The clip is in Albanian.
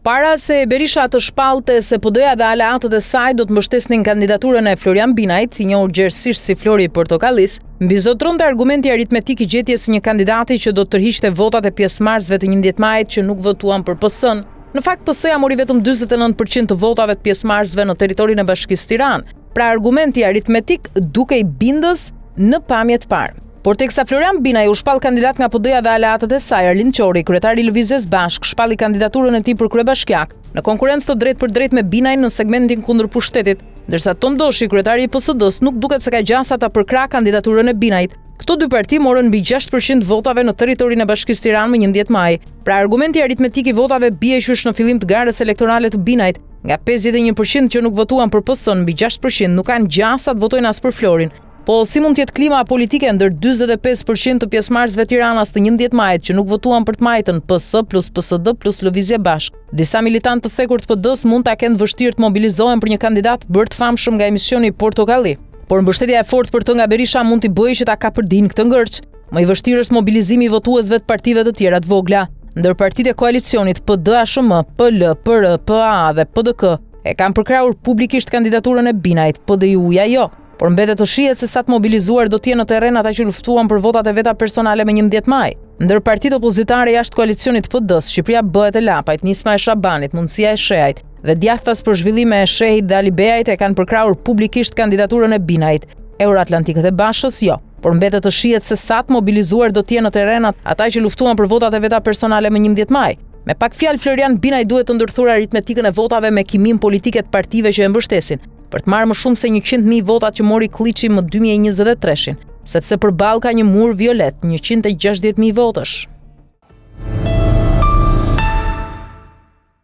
Para se Berisha të shpallte se PD-ja dhe aleatët e saj do të mbështesnin kandidaturën e Florian Binajt, i njohur gjerësisht si Flori Portokallis, mbizotronte argumenti aritmetik i gjetjes së një kandidati që do të tërhiqte votat e pjesëmarrësve të 11 majit që nuk votuan për PS-n. Në fakt PS-ja mori vetëm 49% të votave të pjesëmarrësve në territorin e Bashkisë Tiranë. Pra argumenti aritmetik dukej bindës në pamje të parë. Por teksa Florian Binaj u shpall kandidat nga PD-ja dhe aleatët e saj, Arlind Qori, kryetari i Lëvizjes Bashk, shpalli kandidaturën e tij për kryebashkiak, në konkurrencë të drejtë për drejtë me Binaj në segmentin kundër pushtetit, ndërsa Tom Doshi, kryetari i PSD-s, nuk duket se ka gjasa ta përkrahë kandidaturën e Binajt. Këto dy parti morën mbi 6% votave në territorin e Bashkisë Tiranë më 11 maj. Pra argumenti aritmetik i votave bie qysh në fillim të garës elektorale të Binajt, nga 51% që nuk votuan për PS-n, mbi 6% nuk kanë gjasa të votojnë as për Florin. Po si mund të jetë klima politike ndër 45% të pjesëmarrësve tiranas të 11 majit që nuk votuan për të majtën PS plus PSD plus Lëvizje Bashk? Disa militantë të thekur të PD-s mund ta kenë vështirë të mobilizohen për një kandidat bërë të famshëm nga emisioni Portokalli. Por mbështetja e fortë për të nga Berisha mund t'i bëjë që ta kapërdin këtë ngërç. Më i vështirë është mobilizimi i votuesve të partive të tjera të vogla, ndër partitë e koalicionit PD-ASHM, PL, PR, PA dhe PDK e kanë përkrahur publikisht kandidaturën e Binajt, PD-ju-ja jo. Por mbetet të shihet se sa të mobilizuar do të jenë në terren ata që luftuan për votat e veta personale me 11 maj. Ndër partitë opozitare jashtë koalicionit PD-s, Shqipëria bëhet e lapajt, Nisma e Shabanit, Mundësia e Shehajt dhe djathtas për zhvillime e Shehit dhe Alibejait e kanë përkrahur publikisht kandidaturën e Binajt. Euroatlantikët e Bashës jo. Por mbetet të shihet se sa të mobilizuar do të jenë në terren ata që luftuan për votat e veta personale me 11 maj. Me pak fjalë, Florian Binaj duhet të ndërthurë aritmetikën e votave me kimin politike të partive që e mbështesin, për të marrë më shumë se 100.000 votat që mori Kliçi më 2023-shin, sepse përballë ka një mur violet, 160.000 votash.